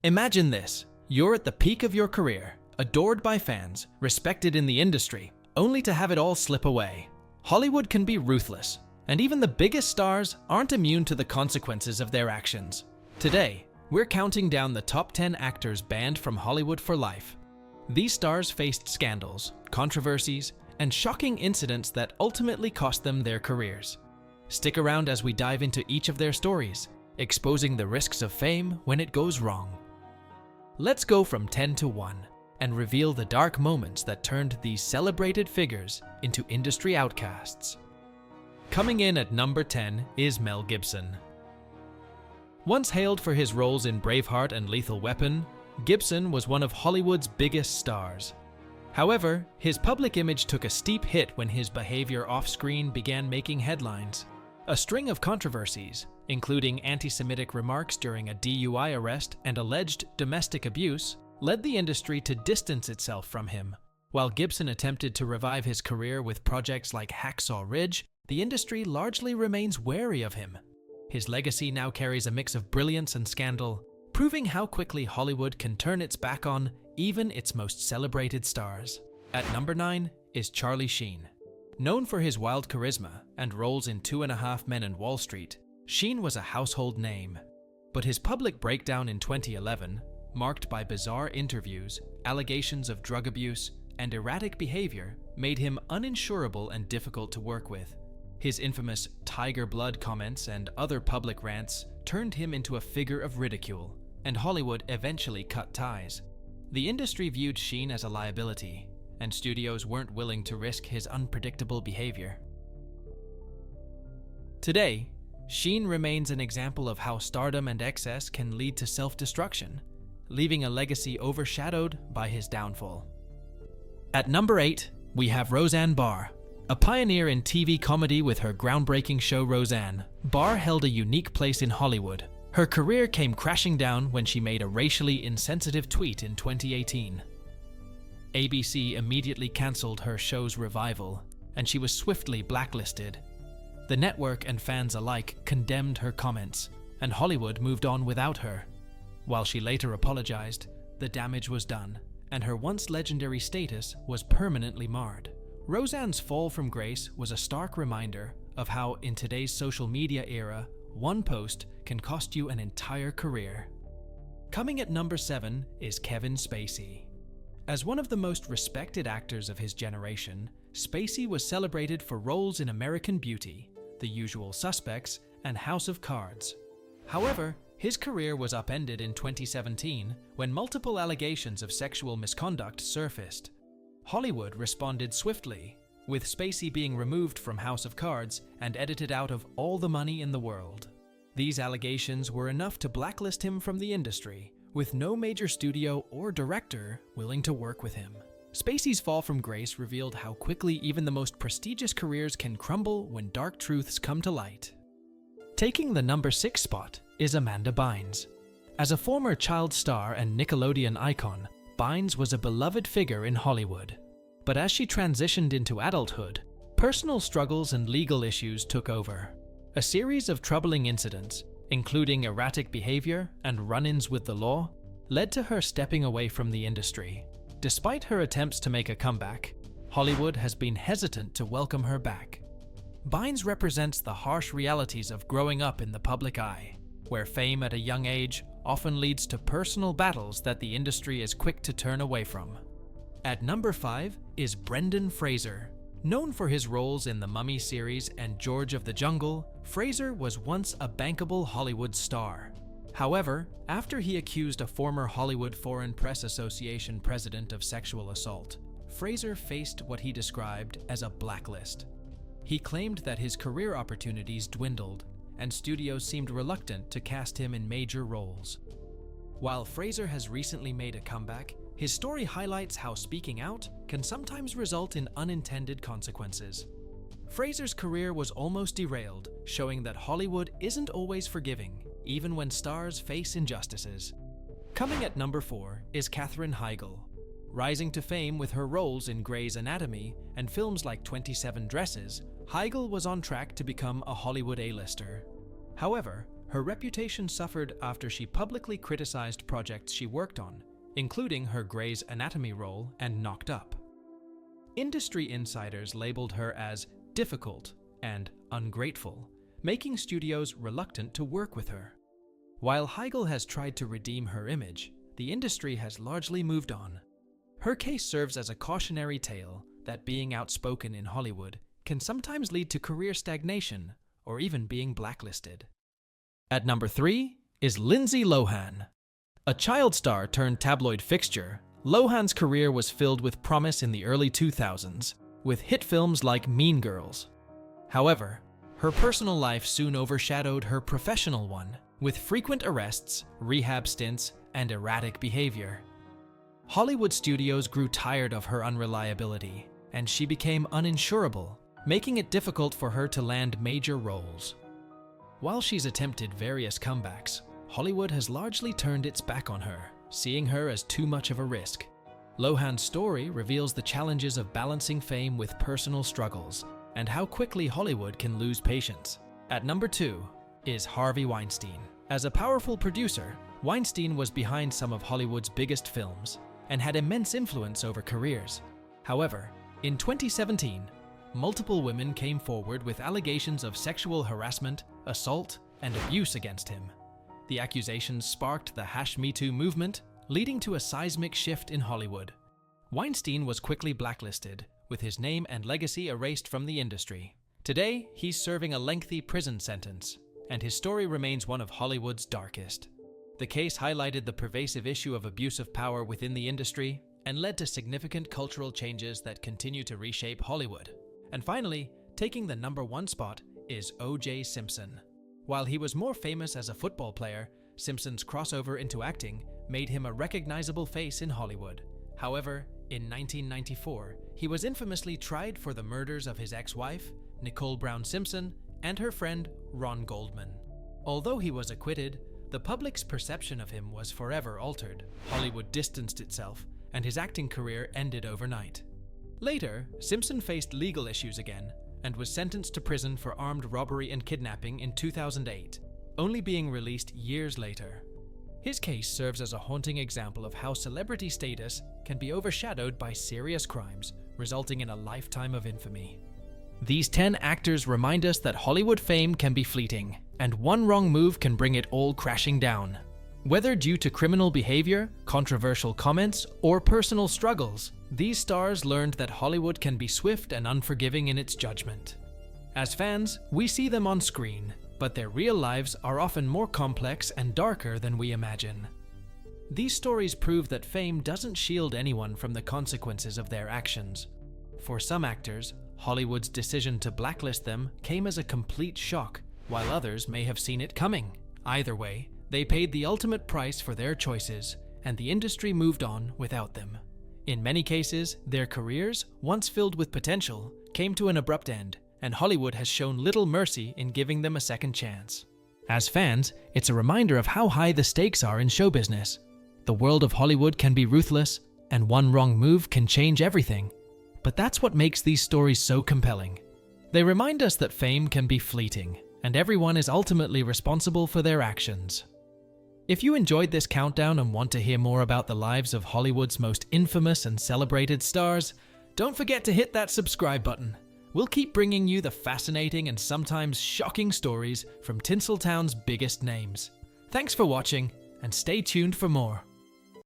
Imagine this. You're at the peak of your career, adored by fans, respected in the industry, only to have it all slip away. Hollywood can be ruthless, and even the biggest stars aren't immune to the consequences of their actions. Today, we're counting down the top 10 actors banned from Hollywood for life. These stars faced scandals, controversies, and shocking incidents that ultimately cost them their careers. Stick around as we dive into each of their stories, exposing the risks of fame when it goes wrong. Let's go from 10 to 1 and reveal the dark moments that turned these celebrated figures into industry outcasts. Coming in at number 10 is Mel Gibson. Once hailed for his roles in Braveheart and Lethal Weapon, Gibson was one of Hollywood's biggest stars. However, his public image took a steep hit when his behavior off-screen began making headlines. A string of controversies, including anti-Semitic remarks during a DUI arrest and alleged domestic abuse, led the industry to distance itself from him. While Gibson attempted to revive his career with projects like Hacksaw Ridge, the industry largely remains wary of him. His legacy now carries a mix of brilliance and scandal, proving how quickly Hollywood can turn its back on even its most celebrated stars. At number 9 is Charlie Sheen. Known for his wild charisma and roles in 2.5 Men and Wall Street, Sheen was a household name. But his public breakdown in 2011, marked by bizarre interviews, allegations of drug abuse, and erratic behavior, made him uninsurable and difficult to work with. His infamous tiger blood comments and other public rants turned him into a figure of ridicule, and Hollywood eventually cut ties. The industry viewed Sheen as a liability, and studios weren't willing to risk his unpredictable behavior. Today, Sheen remains an example of how stardom and excess can lead to self-destruction, leaving a legacy overshadowed by his downfall. At number 8, we have Roseanne Barr. A pioneer in TV comedy with her groundbreaking show Roseanne, Barr held a unique place in Hollywood. Her career came crashing down when she made a racially insensitive tweet in 2018. ABC immediately canceled her show's revival, and she was swiftly blacklisted. The network and fans alike condemned her comments, and Hollywood moved on without her. While she later apologized, the damage was done, and her once legendary status was permanently marred. Roseanne's fall from grace was a stark reminder of how, in today's social media era, one post can cost you an entire career. Coming at number 7 is Kevin Spacey. As one of the most respected actors of his generation, Spacey was celebrated for roles in American Beauty, The Usual Suspects, and House of Cards. However, his career was upended in 2017 when multiple allegations of sexual misconduct surfaced. Hollywood responded swiftly, with Spacey being removed from House of Cards and edited out of all the money in the world. These allegations were enough to blacklist him from the industry, with no major studio or director willing to work with him. Spacey's fall from grace revealed how quickly even the most prestigious careers can crumble when dark truths come to light. Taking the number 6 spot is Amanda Bynes. As a former child star and Nickelodeon icon, Bynes was a beloved figure in Hollywood. But as she transitioned into adulthood, personal struggles and legal issues took over. A series of troubling incidents, including erratic behavior and run-ins with the law, led to her stepping away from the industry. Despite her attempts to make a comeback, Hollywood has been hesitant to welcome her back. Bynes represents the harsh realities of growing up in the public eye, where fame at a young age often leads to personal battles that the industry is quick to turn away from. At number 5 is Brendan Fraser. Known for his roles in the Mummy series and George of the Jungle, Fraser was once a bankable Hollywood star. However, after he accused a former Hollywood Foreign Press Association president of sexual assault, Fraser faced what he described as a blacklist. He claimed that his career opportunities dwindled, and studios seemed reluctant to cast him in major roles. While Fraser has recently made a comeback, his story highlights how speaking out can sometimes result in unintended consequences. Fraser's career was almost derailed, showing that Hollywood isn't always forgiving, even when stars face injustices. Coming at number 4 is Katherine Heigl. Rising to fame with her roles in Grey's Anatomy and films like 27 Dresses, Heigl was on track to become a Hollywood A-lister. However, her reputation suffered after she publicly criticized projects she worked on, including her Grey's Anatomy role and Knocked Up. Industry insiders labeled her as difficult and ungrateful, making studios reluctant to work with her. While Heigl has tried to redeem her image, the industry has largely moved on. Her case serves as a cautionary tale that being outspoken in Hollywood can sometimes lead to career stagnation or even being blacklisted. At number 3 is Lindsay Lohan. A child star turned tabloid fixture, Lohan's career was filled with promise in the early 2000s, with hit films like Mean Girls. However, her personal life soon overshadowed her professional one, with frequent arrests, rehab stints, and erratic behavior. Hollywood studios grew tired of her unreliability, and she became uninsurable, making it difficult for her to land major roles. While she's attempted various comebacks, Hollywood has largely turned its back on her, seeing her as too much of a risk. Lohan's story reveals the challenges of balancing fame with personal struggles, and how quickly Hollywood can lose patience. At number 2 is Harvey Weinstein. As a powerful producer, Weinstein was behind some of Hollywood's biggest films and had immense influence over careers. However, in 2017, multiple women came forward with allegations of sexual harassment, assault, and abuse against him. The accusations sparked the #MeToo movement, leading to a seismic shift in Hollywood. Weinstein was quickly blacklisted, with his name and legacy erased from the industry. Today, he's serving a lengthy prison sentence, and his story remains one of Hollywood's darkest. The case highlighted the pervasive issue of abuse of power within the industry and led to significant cultural changes that continue to reshape Hollywood. And finally, taking the number 1 spot is O.J. Simpson. While he was more famous as a football player, Simpson's crossover into acting made him a recognizable face in Hollywood. However, in 1994, he was infamously tried for the murders of his ex-wife, Nicole Brown Simpson, and her friend, Ron Goldman. Although he was acquitted, the public's perception of him was forever altered. Hollywood distanced itself, and his acting career ended overnight. Later, Simpson faced legal issues again and was sentenced to prison for armed robbery and kidnapping in 2008, only being released years later. His case serves as a haunting example of how celebrity status can be overshadowed by serious crimes, resulting in a lifetime of infamy. These 10 actors remind us that Hollywood fame can be fleeting, and one wrong move can bring it all crashing down. Whether due to criminal behavior, controversial comments, or personal struggles, these stars learned that Hollywood can be swift and unforgiving in its judgment. As fans, we see them on screen, but their real lives are often more complex and darker than we imagine. These stories prove that fame doesn't shield anyone from the consequences of their actions. For some actors, Hollywood's decision to blacklist them came as a complete shock, while others may have seen it coming. Either way, they paid the ultimate price for their choices, and the industry moved on without them. In many cases, their careers, once filled with potential, came to an abrupt end, and Hollywood has shown little mercy in giving them a second chance. As fans, it's a reminder of how high the stakes are in show business. The world of Hollywood can be ruthless, and one wrong move can change everything. But that's what makes these stories so compelling. They remind us that fame can be fleeting, and everyone is ultimately responsible for their actions. If you enjoyed this countdown and want to hear more about the lives of Hollywood's most infamous and celebrated stars, don't forget to hit that subscribe button. We'll keep bringing you the fascinating and sometimes shocking stories from Tinseltown's biggest names. Thanks for watching, and stay tuned for more.